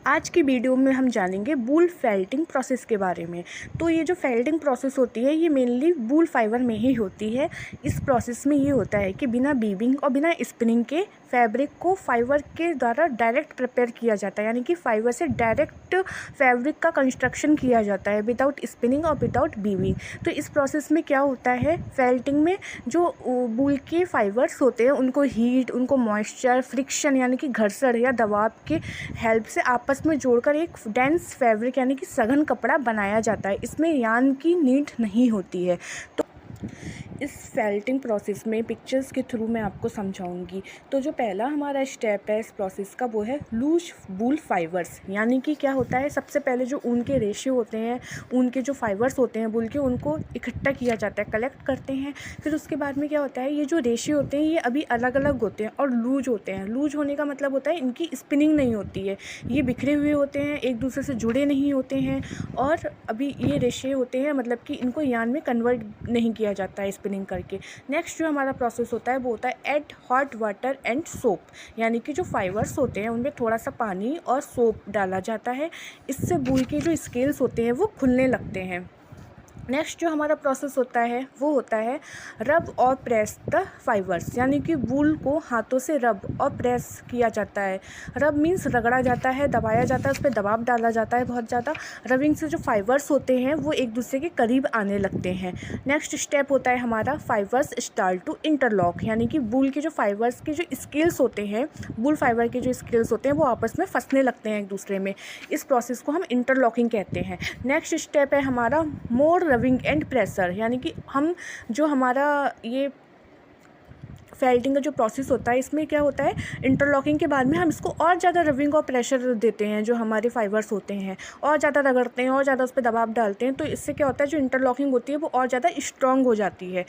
आज की वीडियो में हम जानेंगे वूल फेल्टिंग प्रोसेस के बारे में। तो ये जो फेल्टिंग प्रोसेस होती है ये मेनली वूल फाइबर में ही होती है। इस प्रोसेस में ये होता है कि बिना बीबिंग और बिना स्पिनिंग के फैब्रिक को फाइबर के द्वारा डायरेक्ट प्रिपेयर किया जाता है, यानी कि फाइबर से डायरेक्ट फैब्रिक का कंस्ट्रक्शन किया जाता है विदाउट स्पिनिंग और विदाउट बीबिंग। तो इस प्रोसेस में क्या होता है, फेल्टिंग में जो वूल के फाइबर्स होते हैं उनको हीट, उनको मॉइस्चर, फ्रिक्शन यानी कि घर्षण या दबाव के हेल्प से आपस में जोड़कर एक डेंस फैब्रिक यानी कि सघन कपड़ा बनाया जाता है। इसमें यान की नीड नहीं होती है। तो इस फेल्टिंग प्रोसेस में पिक्चर्स के थ्रू मैं आपको समझाऊंगी। तो जो पहला हमारा स्टेप है इस प्रोसेस का वो है लूज वूल फाइबर्स, यानी कि क्या होता है, सबसे पहले जो ऊन के रेशे होते हैं, ऊन के जो फाइबर्स होते हैं वूल के, उनको इकट्ठा किया जाता है, कलेक्ट करते हैं। फिर उसके बाद में क्या होता है, ये जो रेशे होते हैं ये अभी अलग अलग होते हैं और लूज होते हैं। लूज होने का मतलब होता है इनकी स्पिनिंग नहीं होती है, ये बिखरे हुए होते हैं, एक दूसरे से जुड़े नहीं होते हैं। और अभी ये रेशे होते हैं, मतलब कि इनको यान में कन्वर्ट नहीं किया जाता है स्पिनिंग करके। नेक्स्ट जो हमारा प्रोसेस होता है वो होता है add hot water and soap, यानी कि जो फाइबर्स होते हैं उनमें थोड़ा सा पानी और सोप डाला जाता है। इससे वूल के जो स्केल्स होते हैं वो खुलने लगते हैं। नेक्स्ट जो हमारा प्रोसेस होता है वो होता है रब और प्रेस द फाइबर्स, यानी कि वूल को हाथों से रब और प्रेस किया जाता है। रब मीन्स रगड़ा जाता है, दबाया जाता है, उस पर दबाव डाला जाता है बहुत ज़्यादा। रबिंग से जो फाइबर्स होते हैं वो एक दूसरे के करीब आने लगते हैं। नेक्स्ट स्टेप होता है हमारा फाइबर्स स्टार्ट टू इंटरलॉक, यानी कि वूल के जो फाइबर्स के जो स्केल्स होते हैं, वूल फाइबर के जो स्केल्स होते हैं वो आपस में फंसने लगते हैं एक दूसरे में। इस प्रोसेस को हम इंटरलॉकिंग कहते हैं। नेक्स्ट स्टेप है हमारा मोर रबिंग एंड प्रेशर, यानी कि हम जो हमारा ये फेल्टिंग का जो प्रोसेस होता है इसमें क्या होता है, इंटरलॉकिंग के बाद में हम इसको और ज़्यादा रबिंग और प्रेशर देते हैं। जो हमारे फाइबर्स होते हैं और ज़्यादा रगड़ते हैं और ज़्यादा उस पर दबाव डालते हैं, तो इससे क्या होता है, जो इंटरलॉकिंग होती है वो और ज़्यादा स्ट्रॉन्ग हो जाती है।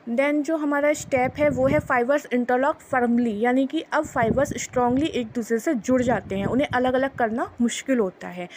देन जो हमारा स्टेप है वो है फाइबर्स इंटरलॉक फर्मली, यानी कि अब फाइबर्स स्ट्रांगली एक दूसरे से जुड़ जाते हैं, उन्हें अलग अलग करना मुश्किल होता है।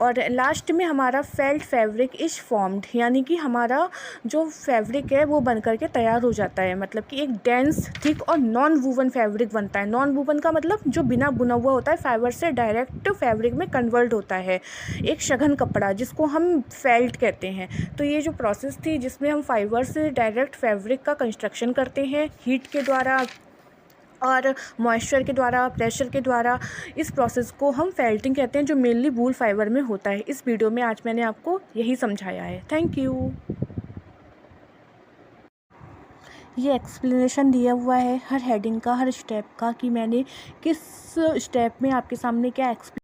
और लास्ट में हमारा फेल्ट फैब्रिक इज फॉर्म्ड, यानी कि हमारा जो फैब्रिक है वो बन करके तैयार हो जाता है, मतलब कि एक डेंस, थिक और नॉन वूवन फैब्रिक बनता है। नॉन वूवन का मतलब जो बिना बुना हुआ होता है, फाइबर से डायरेक्ट फैब्रिक में कन्वर्ट होता है, एक सघन कपड़ा जिसको हम फेल्ट कहते हैं। तो ये जो प्रोसेस थी जिसमें हम फाइबर से डायरेक्ट फैब्रिक का कंस्ट्रक्शन करते हैं हीट के द्वारा और मॉइस्चर के द्वारा, प्रेशर के द्वारा, इस प्रोसेस को हम फेल्टिंग कहते हैं, जो मेनली वूल फाइबर में होता है। इस वीडियो में आज मैंने आपको यही समझाया है। Thank you. ये एक्सप्लेनेशन दिया हुआ है हर हेडिंग का, हर स्टेप का, कि मैंने किस स्टेप में आपके सामने क्या